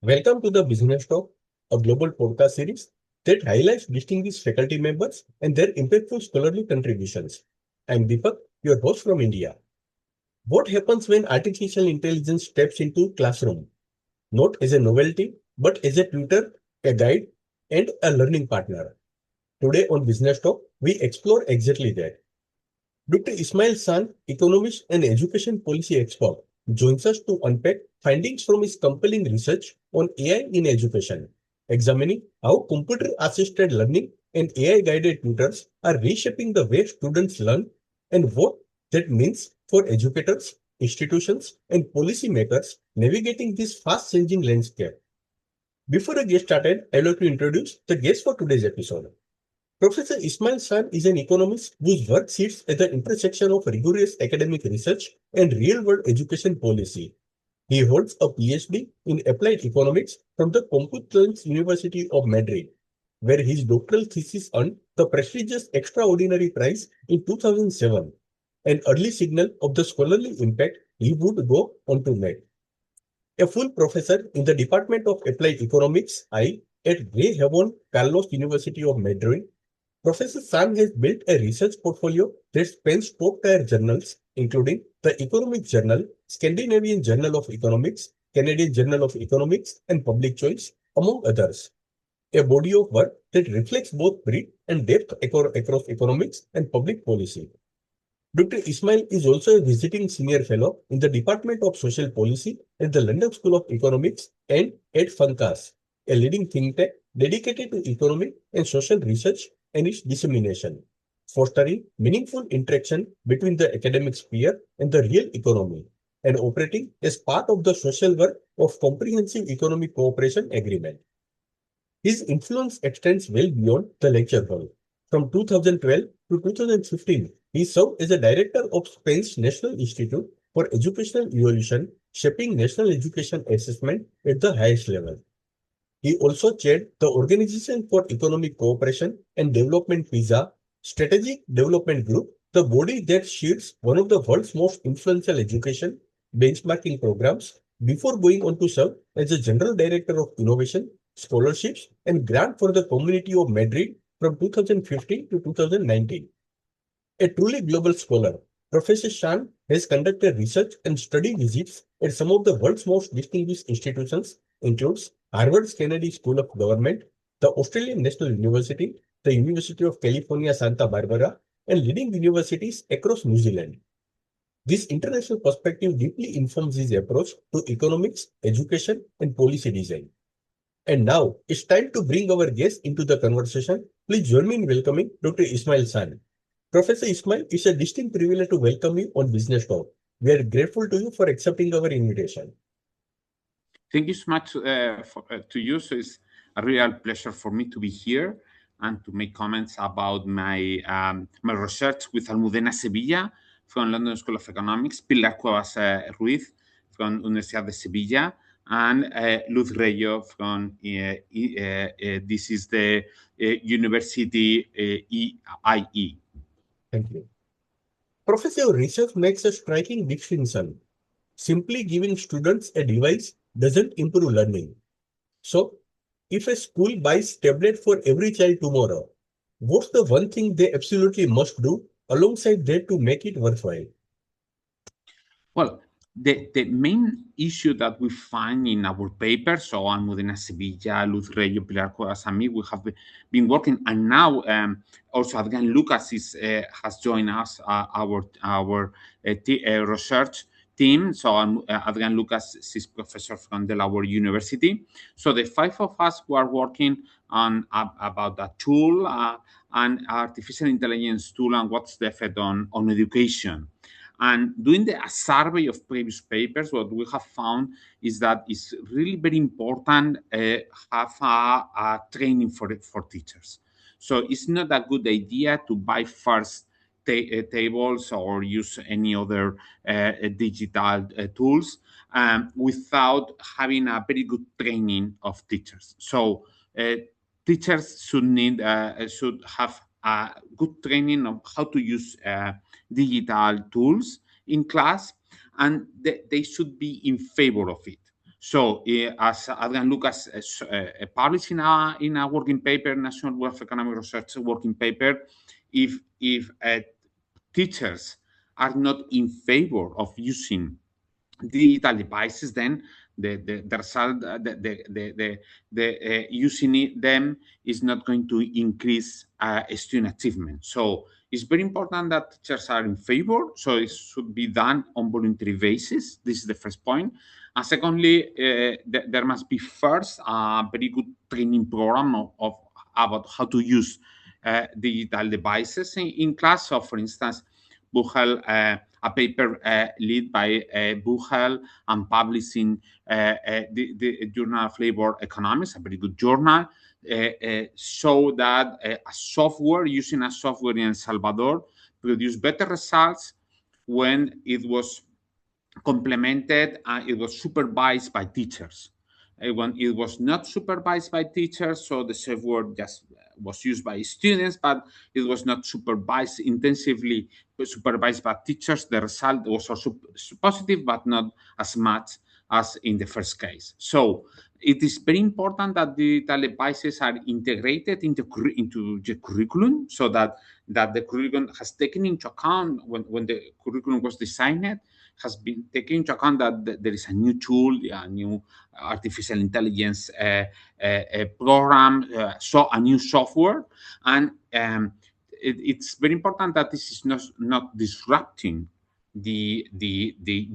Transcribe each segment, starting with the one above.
Welcome to the Business Talk, a global podcast series that highlights distinguished faculty members and their impactful scholarly contributions. I'm Deepak, your host from India. What happens when artificial intelligence steps into classroom? Not as a novelty, but as a tutor, a guide, and a learning partner. Today on Business Talk, we explore exactly that. Dr. Ismael Sanz, economist and education policy expert, joins us to unpack findings from his compelling research on AI in education, examining how computer-assisted learning and AI-guided tutors are reshaping the way students learn and what that means for educators, institutions, and policymakers navigating this fast-changing landscape. Before I get started, I'd like to introduce the guest for today's episode. Professor Ismael Sanz is an economist whose work sits at the intersection of rigorous academic research and real-world education policy. He holds a PhD in applied economics from the Complutense University of Madrid, where his doctoral thesis earned the prestigious Extraordinary Prize in 2007, an early signal of the scholarly impact he would go on to make. A full professor in the Department of Applied Economics, I, at Rey Javon Carlos University of Madrid, Professor Sanz has built a research portfolio that spans top-tier journals, including the Economic Journal, Scandinavian Journal of Economics, Canadian Journal of Economics, and Public Choice, among others. A body of work that reflects both breadth and depth across economics and public policy. Dr. Ismail is also a visiting senior fellow in the Department of Social Policy at the London School of Economics and at FUNCAS, a leading think tank dedicated to economic and social research and its dissemination, fostering meaningful interaction between the academic sphere and the real economy, and operating as part of the social work of Comprehensive Economic Cooperation Agreement. His influence extends well beyond the lecture hall. From 2012 to 2015, he served as a director of Spain's National Institute for Educational Evolution, shaping national education assessment at the highest level. He also chaired the Organization for Economic Cooperation and Development PISA Strategic Development Group, the body that steers one of the world's most influential education benchmarking programs, before going on to serve as the General Director of Innovation, Scholarships, and Grant for the Community of Madrid from 2015 to 2019. A truly global scholar, Professor Sanz has conducted research and study visits at some of the world's most distinguished institutions, includes Harvard's Kennedy School of Government, the Australian National University, the University of California, Santa Barbara, and leading universities across New Zealand. This international perspective deeply informs his approach to economics, education, and policy design. And now, it's time to bring our guest into the conversation. Please join me in welcoming Dr. Ismael Sanz. Professor Ismail, it's a distinct privilege to welcome you on Business Talk. We are grateful to you for accepting our invitation. Thank you so much to you. So it's a real pleasure for me to be here and to make comments about my my research with Almudena Sevilla from London School of Economics, Pilar Cuevas Ruiz from Universidad de Sevilla, and Luz Reyo from this is the University EIE. Thank you. Professor, your research makes a striking distinction. Simply giving students a device doesn't improve learning. So, if a school buys tablet for every child tomorrow, what's the one thing they absolutely must do alongside that to make it worthwhile? Well, the main issue that we find in our paper, so Almudena Sevilla, Luz Reyo, Pilar Cuevas, and me, we have been working, and now also Adrian Lucas has joined us, our research team. So Adrian Lucas is professor from Delaware University. So the five of us who are working on about that tool and artificial intelligence tool and what's the effect on education. And doing a survey of previous papers, what we have found is that it's really very important have a training for teachers. So it's not a good idea to buy first tables or use any other digital tools without having a very good training of teachers. So teachers should have a good training of how to use digital tools in class, and they should be in favor of it. So as Adrian Lucas published in a working paper, National Board of Economic Research working paper, if teachers are not in favor of using digital devices, then the result, using them is not going to increase student achievement. So it's very important that teachers are in favor. So it should be done on voluntary basis. This is the first point. And secondly, there must be first a very good training program about how to use digital devices in class. So, for instance, Buchel, a paper led by Buchel and published in the Journal of Labor Economics, a very good journal, show that using a software in El Salvador produced better results when it was complemented and it was supervised by teachers. When it was not supervised by teachers, so the software just was used by students, but it was not supervised intensively, supervised by teachers, the result was also positive, but not as much as in the first case. So it is very important that digital devices are integrated into the curriculum, so that the curriculum has taken into account when the curriculum was designed, has been taken into account that there is a new tool, a new artificial intelligence program, so a new software, and it's very important that this is not disrupting the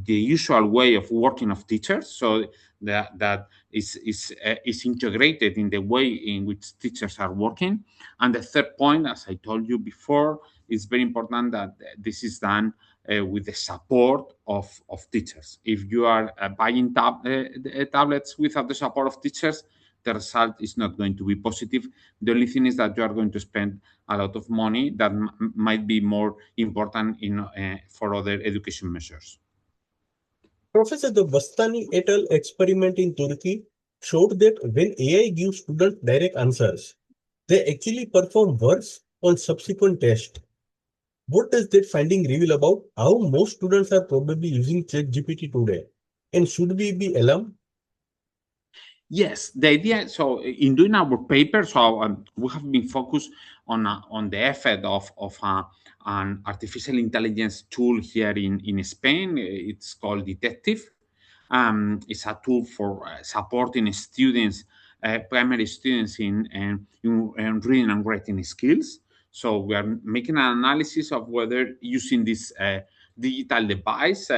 usual way of working of teachers, so that is integrated in the way in which teachers are working. And the third point, as I told you before, it's very important that this is done with the support of teachers. If you are buying tablets without the support of teachers, the result is not going to be positive. The only thing is that you are going to spend a lot of money that might be more important for other education measures. Professor, the Bastani et al. Experiment in Turkey showed that when AI gives students direct answers, they actually perform worse on subsequent tests. What does that finding reveal about how most students are probably using ChatGPT today? And should we be alarmed? Yes, the idea. So in doing our paper, so we have been focused on the effect of an artificial intelligence tool here in Spain. It's called Detective. It's a tool for supporting students, primary students in reading and writing skills. So we are making an analysis of whether using this digital device,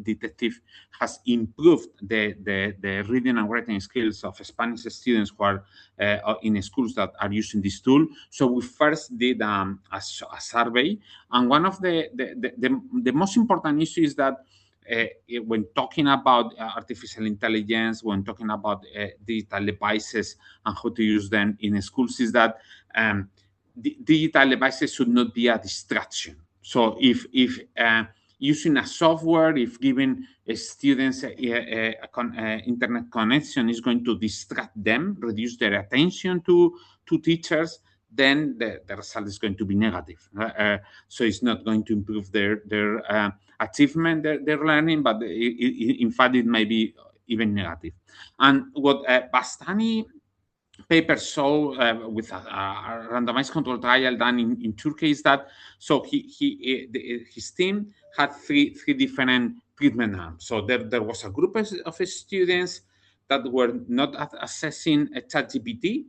Detective, has improved the reading and writing skills of Spanish students who are in schools that are using this tool. So we first did a survey, and one of the most important issues is that when talking about artificial intelligence, when talking about digital devices and how to use them in schools, is that digital devices should not be a distraction. So if using a software, if giving students internet connection is going to distract them, reduce their attention to teachers, then the result is going to be negative. So it's not going to improve their achievement, their learning, but in fact it may be even negative. And what Bastani paper show with a randomized control trial done in Turkey is that so his team had three different treatment arms. So there was a group of students that were not assessing ChatGPT.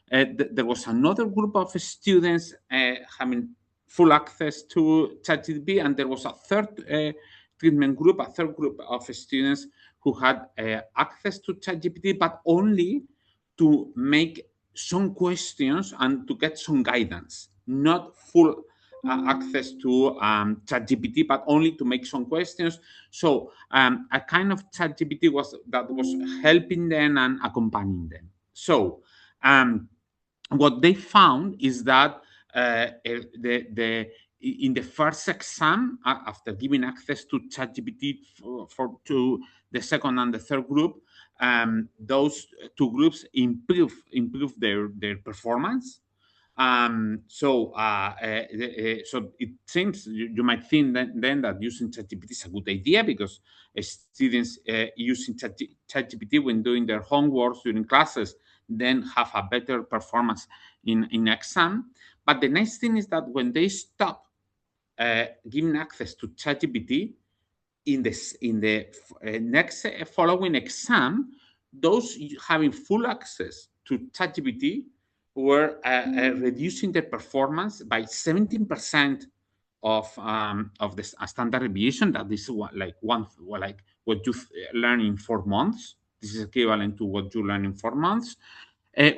There was another group of students having full access to ChatGPT, and there was a third treatment group, a third group of students who had access to ChatGPT, but only to make some questions and to get some guidance, not full access to ChatGPT, but only to make some questions. So a kind of ChatGPT was helping them and accompanying them. So what they found is that in the first exam, after giving access to ChatGPT to the second and the third group, those two groups improve their performance. So it seems you might think then that using ChatGPT is a good idea, because students using ChatGPT when doing their homework during classes then have a better performance in exam. But the nice thing is that when they stop giving access to ChatGPT in the next following exam, those having full access to ChatGPT were reducing their performance by 17% of the standard deviation. That is like what you learn in 4 months. This is equivalent to what you learn in 4 months.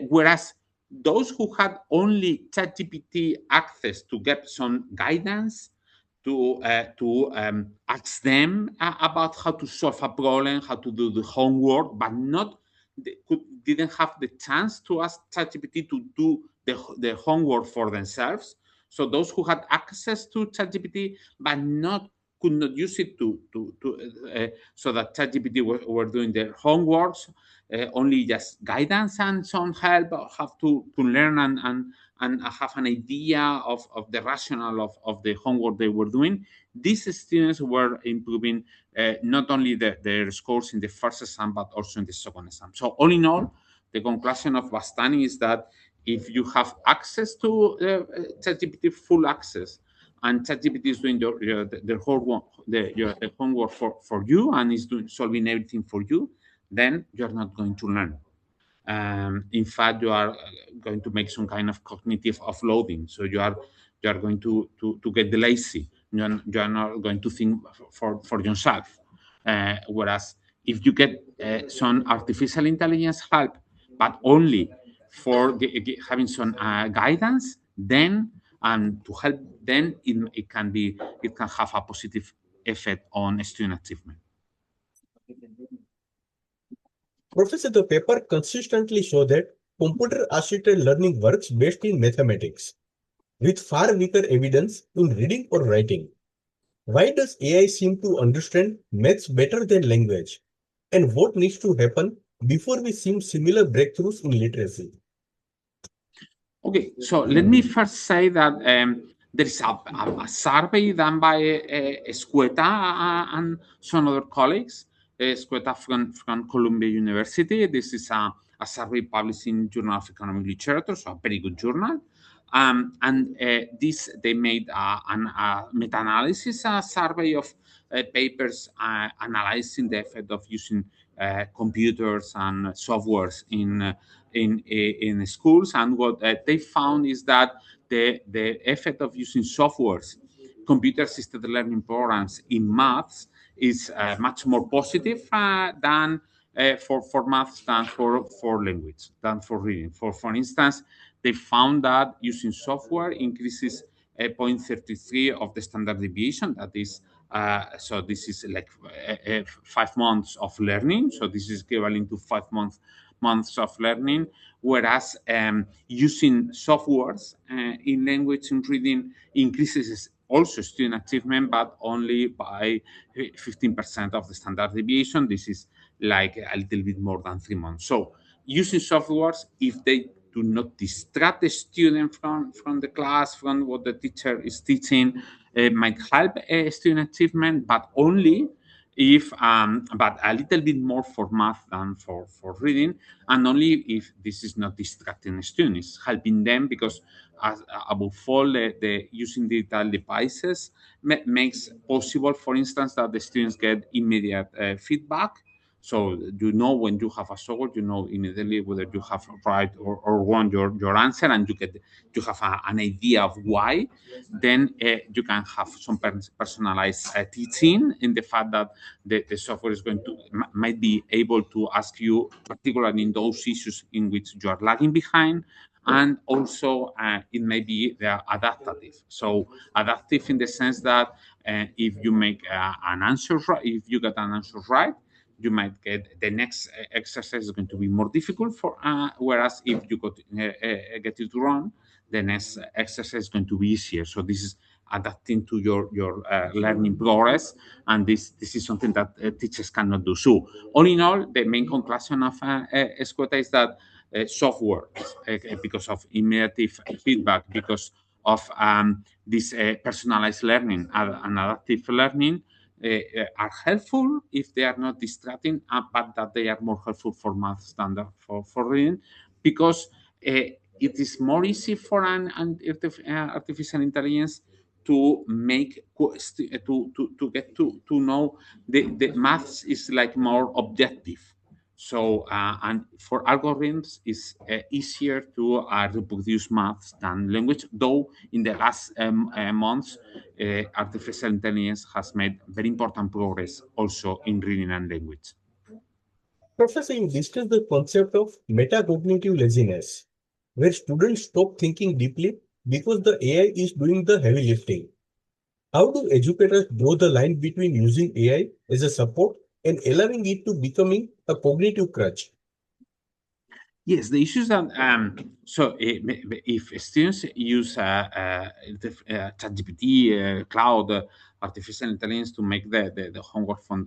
Whereas those who had only ChatGPT access to get some guidance, to ask them about how to solve a problem, how to do the homework, but didn't have the chance to ask ChatGPT to do the homework for themselves. So those who had access to ChatGPT but could not use it so that ChatGPT were doing their homeworks, only just guidance and some help, have to learn and have an idea of the rationale of the homework they were doing. These students were improving not only their scores in the first exam, but also in the second exam. So all in all, the conclusion of Bastani is that if you have access to ChatGPT, full access, and ChatGPT is doing the homework for you and is solving everything for you, then you're not going to learn. In fact, you are going to make some kind of cognitive offloading. So you are going to get lazy. You are not going to think for yourself. Whereas if you get some artificial intelligence help, but only for having some guidance, then to help, then it can have a positive effect on student achievement. Professor, the paper consistently show that computer-assisted learning works best in mathematics, with far weaker evidence in reading or writing. Why does AI seem to understand maths better than language? And what needs to happen before we see similar breakthroughs in literacy? Okay, so let me first say that there is a survey done by Escueta and some other colleagues. Escueta from Columbia University. This is a survey published in Journal of Economic Literature, so a very good journal. And they made a meta-analysis, a survey of papers analyzing the effect of using computers and softwares in schools. And what they found is that the effect of using softwares, computer-assisted learning programs in maths, is much more positive than for maths than for language, than for reading. For instance, they found that using software increases 0.33 of the standard deviation. That is, so this is like 5 months of learning. So this is equivalent to 5 months of learning. Whereas using softwares in language and reading increases also student achievement, but only by 15% of the standard deviation. This is like a little bit more than 3 months. So using softwares, if they do not distract the student from the class, from what the teacher is teaching, might help student achievement, but only if but a little bit more for math than for reading, and only if this is not distracting students, helping them, because above all, the using digital devices makes possible, for instance, that the students get immediate feedback. So you know when you have a solve, you know immediately whether you have right or wrong your answer, and you have an idea of why. Then you can have some personalized teaching, in the fact that the software is going to might be able to ask you, particularly in those issues in which you are lagging behind. And also it may be adaptive. So adaptive in the sense that if you make an answer right, if you get an answer right, you might get the next exercise is going to be more difficult for whereas if you get it wrong, the next exercise is going to be easier. So this is adapting to your learning progress, and this is something that teachers cannot do. So all in all, the main conclusion of Escueta is that software because of immediate feedback, because of this personalized learning and adaptive learning are helpful if they are not distracting, but that they are more helpful for math than for reading, because it is more easy for an artificial intelligence to make to get to know the maths is like more objective. So and for algorithms it's easier to reproduce maths than language, though in the last months artificial intelligence has made very important progress also in reading and language. Professor, you discussed the concept of metacognitive laziness, where students stop thinking deeply because the AI is doing the heavy lifting. How do educators draw the line between using AI as a support and allowing it to becoming a cognitive crutch? Yes, the issue is that if students use ChatGPT, cloud, artificial intelligence to make the homework for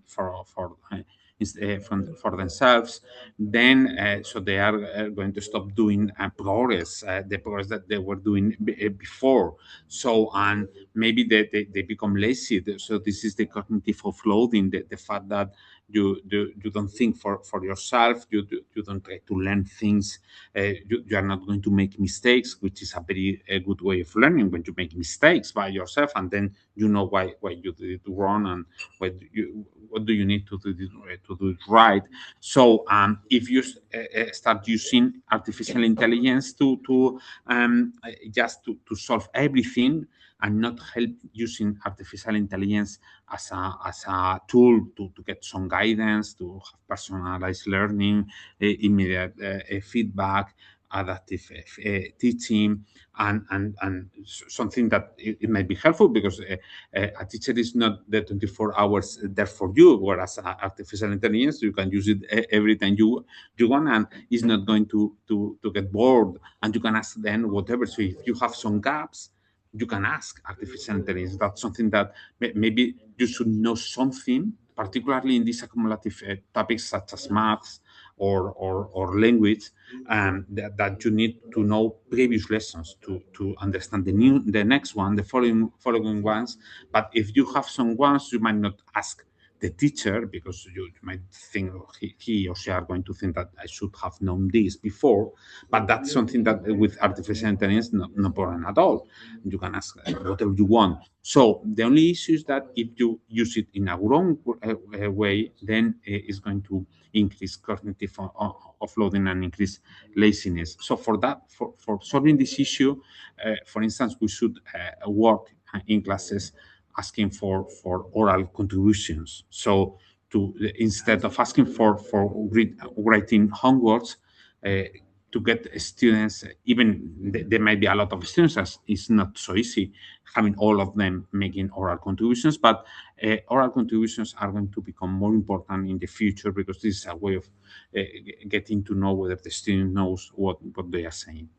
themselves, then so they are going to stop doing the progress that they were doing before. So and maybe they become lazy. So this is the cognitive offloading, the fact that you don't think for yourself, you don't try to learn things, you are not going to make mistakes, which is a very good way of learning, when you make mistakes by yourself and then you know why you did it wrong and what do you need to do it right. So if you start using artificial intelligence to solve everything and not help using artificial intelligence as a tool to get some guidance, to have personalized learning, immediate feedback, adaptive teaching, and something that it might be helpful, because a teacher is not the 24 hours there for you, whereas artificial intelligence, you can use it every time you want, and it's not going to get bored, and you can ask then whatever. So if you have some gaps, you can ask artificial intelligence. That's something that maybe you should know something, particularly in these accumulative topics such as maths or language, that you need to know previous lessons to understand the next one, the following ones. But if you have some ones, you might not ask the teacher, because you might think he or she are going to think that I should have known this before. But that's something that with artificial intelligence, no problem at all. You can ask whatever you want. So the only issue is that if you use it in a wrong way, then it's going to increase cognitive offloading and increase laziness. So for solving this issue, for instance, we should work in classes asking for oral contributions. So instead of asking for writing homeworks, to get students, even there might be a lot of students, as it's not so easy having all of them making oral contributions, but oral contributions are going to become more important in the future, because this is a way of getting to know whether the student knows what they are saying.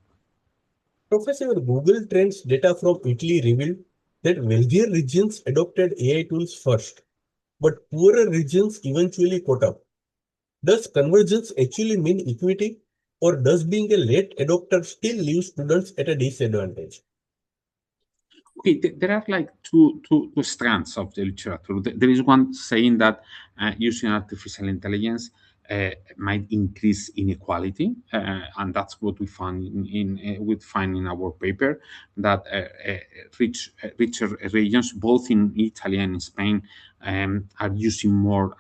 Professor, Google Trends data from Italy revealed that wealthier regions adopted AI tools first, but poorer regions eventually caught up. Does convergence actually mean equity, or does being a late adopter still leave students at a disadvantage? Okay, there are like two strands of the literature. There is one saying that using artificial intelligence might increase inequality, and that's what we find we find in our paper, that richer regions, both in Italy and in Spain, are using more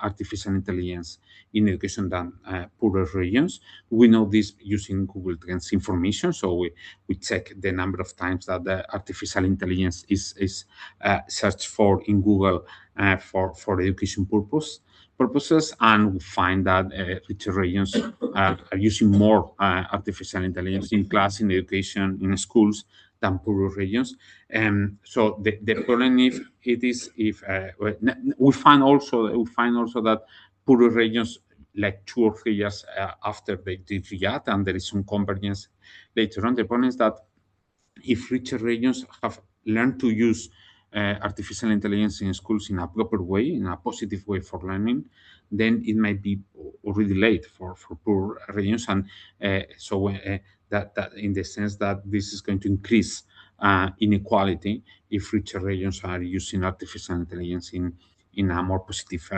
artificial intelligence in education than poorer regions. We know this using Google Trends information, so we check the number of times that the artificial intelligence is searched for in Google for education purposes, and we find that richer regions are using more artificial intelligence in class, in education, in schools, than poorer regions. So the problem we find also that poorer regions, like 2 or 3 years after they did react, and there is some convergence later on. The problem is that if richer regions have learned to use artificial intelligence in schools in a proper way, in a positive way for learning, then it might be already late for poor regions, and that in the sense that this is going to increase inequality if richer regions are using artificial intelligence in a more positive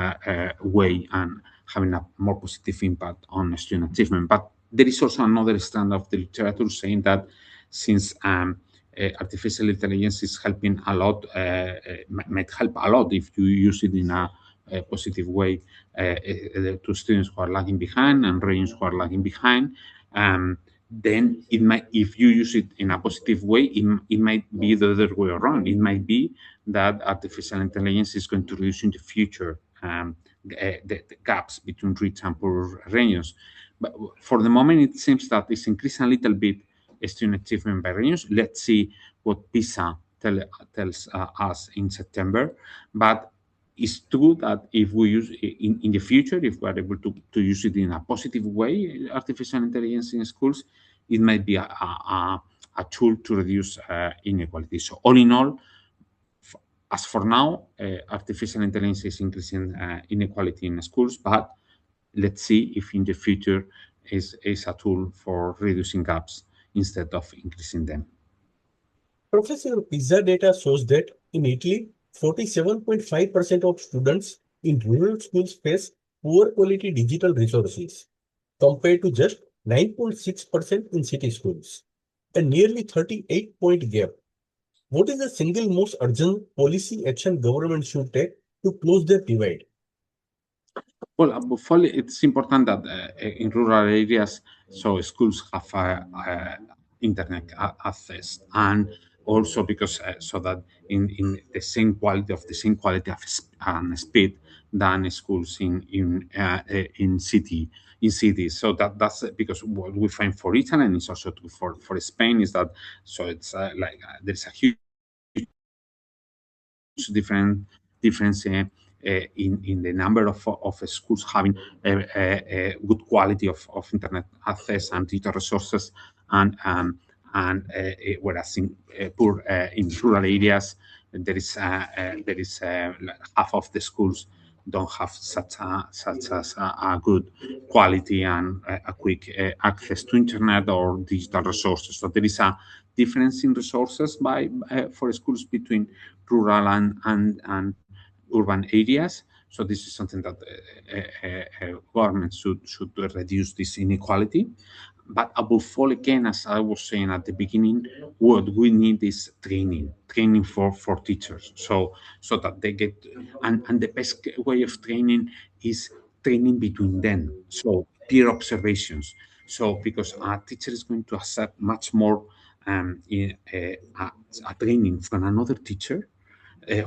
way and having a more positive impact on student achievement. But there is also another strand of the literature saying that since artificial intelligence is helping a lot, might help a lot if you use it in a positive way to students who are lagging behind and regions who are lagging behind. Then it might, if you use it in a positive way, it might be the other way around. It might be that artificial intelligence is going to reduce in the future the gaps between rich and poor regions. But for the moment, it seems that it's increasing a little bit student achievement by regions. Let's see what PISA tells us in September. But it's true that if we use in the future, if we're able to use it in a positive way, artificial intelligence in schools, it might be a tool to reduce inequality. So all in all, as for now, artificial intelligence is increasing inequality in schools, but let's see if in the future is a tool for reducing gaps instead of increasing them. Professor, PISA data shows that in Italy, 47.5% of students in rural schools face poor quality digital resources, compared to just 9.6% in city schools, a nearly 38-point gap. What is the single most urgent policy action government should take to close the divide? Well, it's important that in rural areas, so schools have internet access, and also because so that in the same quality of and speed than schools in cities. So that's because what we find for Italy, and it's also true for Spain, is that so it's there's a huge difference in the number of schools having a good quality of internet access and digital resources, and whereas in poor in rural areas there is half of the schools don't have such a good quality and a quick access to internet or digital resources. So there is a difference in resources for schools between rural and urban areas. So this is something that government should reduce this inequality. But above all, again, as I was saying at the beginning, what we need is training for teachers, so that they get, and the best way of training is training between them, so peer observations. So because a teacher is going to accept much more a training from another teacher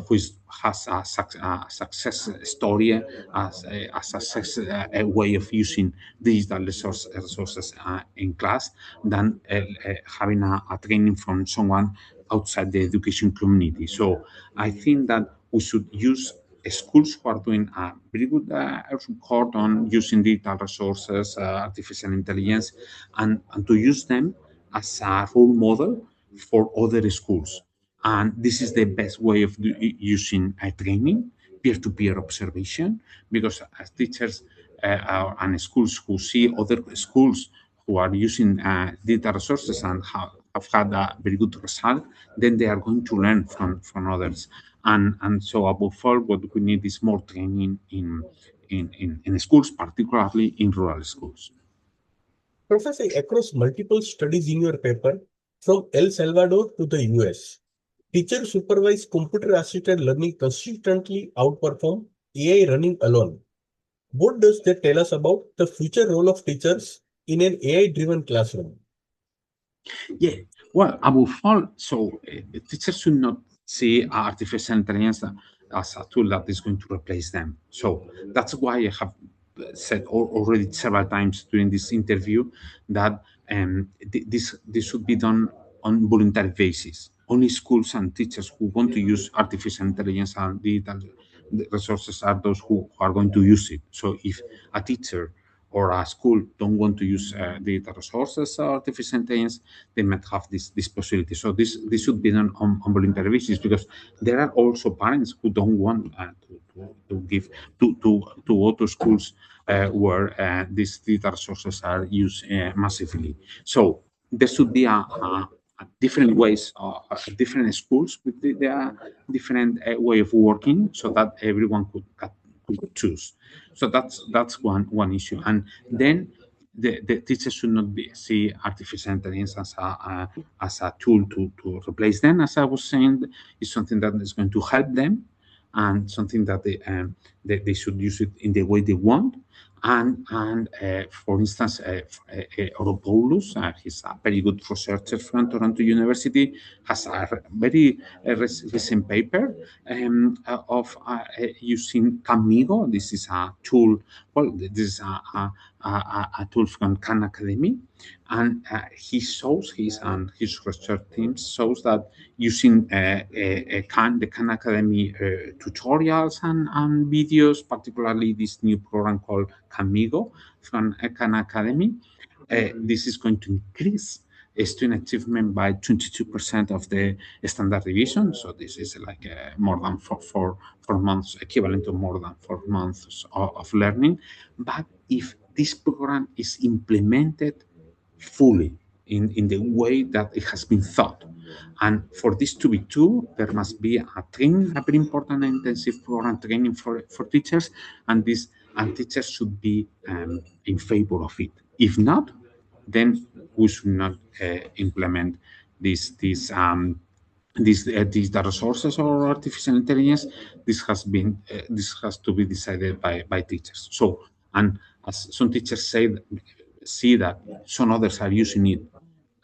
who has a success story, a success a way of using digital resources in class than having a training from someone outside the education community. So I think that we should use schools who are doing a very good record on using digital resources, artificial intelligence, and to use them as a role model for other schools. And this is the best way of using training, peer-to-peer observation, because as teachers and schools who see other schools who are using data resources and have had a very good result, then they are going to learn from others. And so above all, what we need is more training in schools, particularly in rural schools. Professor, across multiple studies in your paper, from El Salvador to the US, teacher-supervised computer-assisted learning consistently outperform AI running alone. What does that tell us about the future role of teachers in an AI-driven classroom? Yeah, well, above all, so teachers should not see artificial intelligence as a tool that is going to replace them. So that's why I have said already several times during this interview that this should be done on voluntary basis. Only schools and teachers who want to use artificial intelligence and digital resources are those who are going to use it. So if a teacher or a school don't want to use data resources or artificial intelligence, they might have this possibility. So this should be done on voluntary basis, because there are also parents who don't want to give to go to schools where these data resources are used massively. So there should be a different ways, different schools with their different way of working, so that everyone could choose. So that's one issue. And then the teachers should not see artificial intelligence as a tool to replace them. As I was saying, it's something that is going to help them, and something that they should use it in the way they want. And for instance, Oropoulos, he's a very good researcher from Toronto University, has a very recent paper of using Camigo. This is a tool. Well, this is a tool from Khan Academy, and he shows his research team shows that using the Khan Academy tutorials and videos, particularly this new program called Camigo from Khan Academy, this is going to increase student achievement by 22% of the standard deviation. So this is like more than four months, equivalent to more than 4 months of learning. But if this program is implemented fully in the way that it has been thought, and for this to be true, there must be a training, a very important and intensive program training for teachers, and teachers should be in favor of it. If not, then we should not implement these data resources or artificial intelligence. This has to be decided by teachers. So, and as some teachers see that some others are using it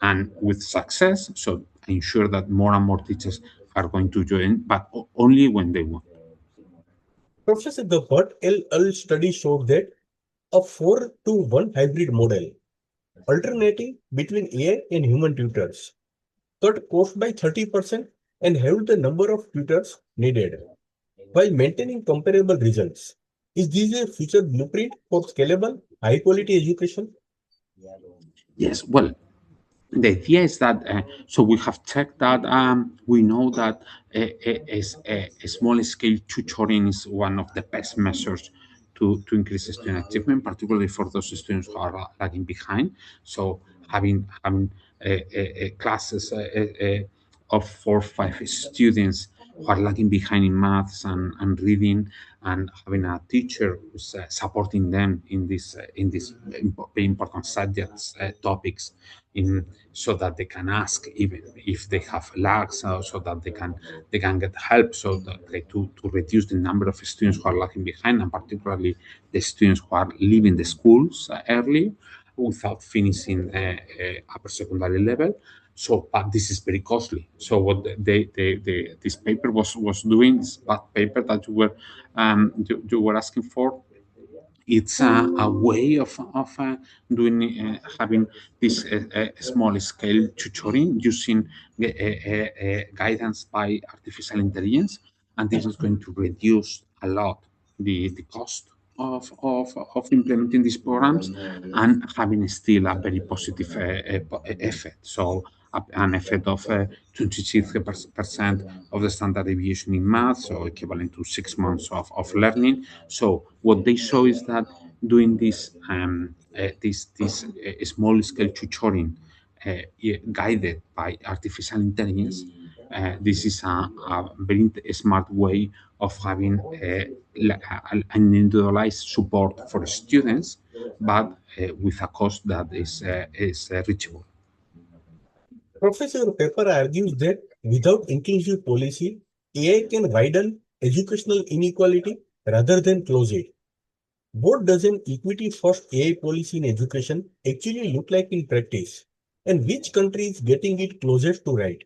and with success, so ensure that more and more teachers are going to join, but only when they want. Professor, the HUT-LL study showed that a 4-to-1 hybrid model, alternating between AI and human tutors, cut cost by 30% and halved the number of tutors needed, while maintaining comparable results. Is this a future blueprint for scalable, high-quality education? Yes, well, the idea is that so we have checked that we know that a small scale tutoring is one of the best measures to increase student achievement, particularly for those students who are lagging behind. So having classes of 4 or 5 students who are lagging behind in maths and reading, and having a teacher who's supporting them in these very important subjects, topics, so that they can ask even if they have lags, so that they can get help, so that to reduce the number of students who are lagging behind, and particularly the students who are leaving the schools early without finishing upper secondary level. So, but this is very costly. So what this paper was doing, this paper that you were asking for, it's a way of doing having this small scale tutoring using guidance by artificial intelligence, and this is going to reduce a lot the cost of implementing these programs, and having still a very positive effect. So an effect of 26% of the standard deviation in math, so equivalent to 6 months of learning. So what they show is that doing this small scale tutoring guided by artificial intelligence, this is a very smart way of having an individualized support for students, but with a cost that is reachable. Professor, your paper argues that without inclusive policy, AI can widen educational inequality rather than close it. What does an equity-first AI policy in education actually look like in practice? And which country is getting it closest to right?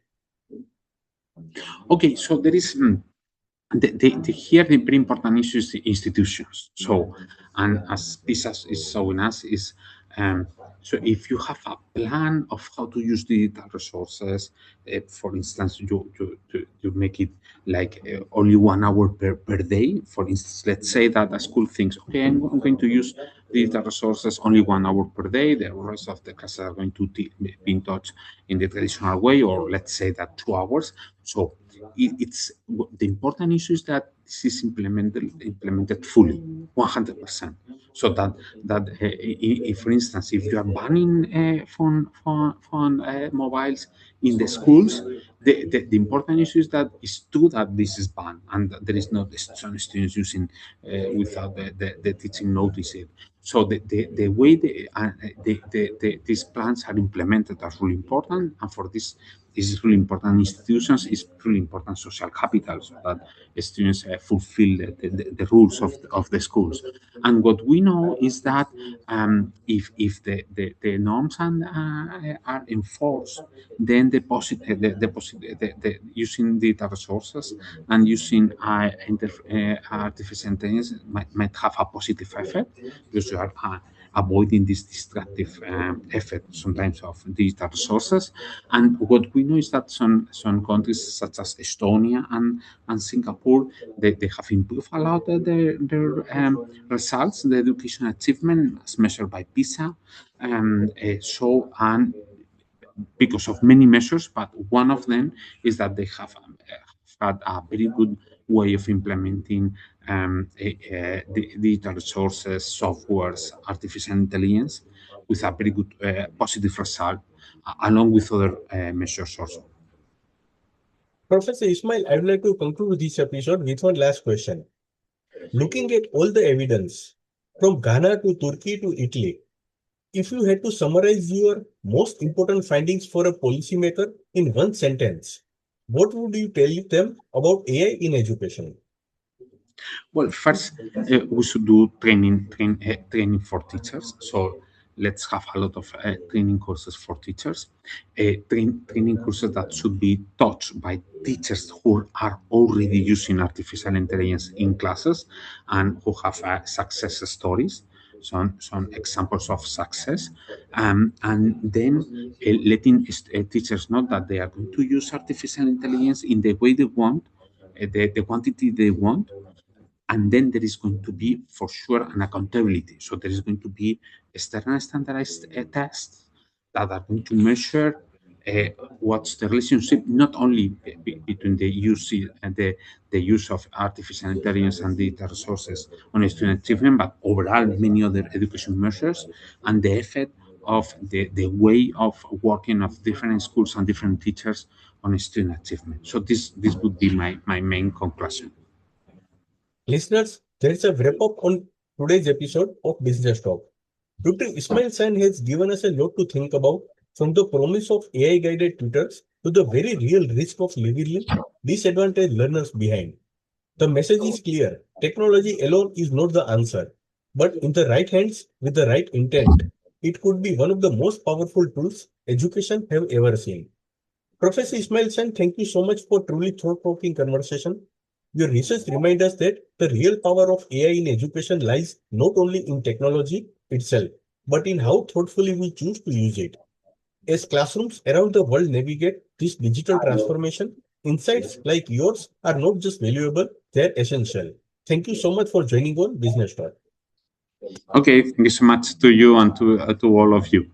Okay, so there is here the very important issue is the institutions. So, and as PISA is showing us, is So if you have a plan of how to use digital resources, for instance, you make it like only 1 hour per day. For instance, let's say that a school thinks, okay, I'm going to use digital resources only 1 hour per day. The rest of the classes are going to be in touch in the traditional way, or let's say that 2 hours. So it's the important issue is that this is implemented fully, 100%. So if, for instance, if you are banning phone mobiles in the schools, the important issue is that it's true that this is banned and that there is not some students using without the teaching notice it. So the way these plans are implemented are really important, and for this is really important institutions, is really important social capital, so that students fulfill the rules of the schools. And what we know is that if the norms are enforced, then using data resources and using artificial intelligence might have a positive effect, because you are avoiding this destructive effect sometimes of digital resources. And what we know is that some countries such as Estonia and Singapore, they have improved a lot their results, the education achievement as measured by PISA. And because of many measures, but one of them is that they have had a very good way of implementing the digital resources, softwares, artificial intelligence, with a very good positive result, along with other measures also. Professor Ismail, I would like to conclude this episode with one last question. Looking at all the evidence, from Ghana to Turkey to Italy, if you had to summarize your most important findings for a policymaker in one sentence, what would you tell them about AI in education? Well, first, we should do training for teachers. So let's have a lot of training courses for teachers, training courses that should be taught by teachers who are already using artificial intelligence in classes and who have success stories, some examples of success, and then letting teachers know that they are going to use artificial intelligence in the way they want, the quantity they want, and then there is going to be for sure an accountability. So there is going to be external standardized tests that are going to measure what's the relationship not only between the use and the use of artificial intelligence and data resources on student achievement, but overall many other education measures, and the effect of the way of working of different schools and different teachers on student achievement. So this would be my main conclusion. Listeners, there is a wrap up on today's episode of Business Talk. Dr. Ismail Sanz has given us a lot to think about, from the promise of AI guided tutors to the very real risk of leaving disadvantaged learners behind. The message is clear: technology alone is not the answer, but in the right hands with the right intent, it could be one of the most powerful tools education have ever seen. Professor Ismail Sanz, thank you so much for truly thought-provoking conversation. Your research reminds us that the real power of AI in education lies not only in technology itself, but in how thoughtfully we choose to use it. As classrooms around the world navigate this digital transformation, insights like yours are not just valuable, they're essential. Thank you so much for joining on Business Talk. Okay, thank you so much to you and to all of you.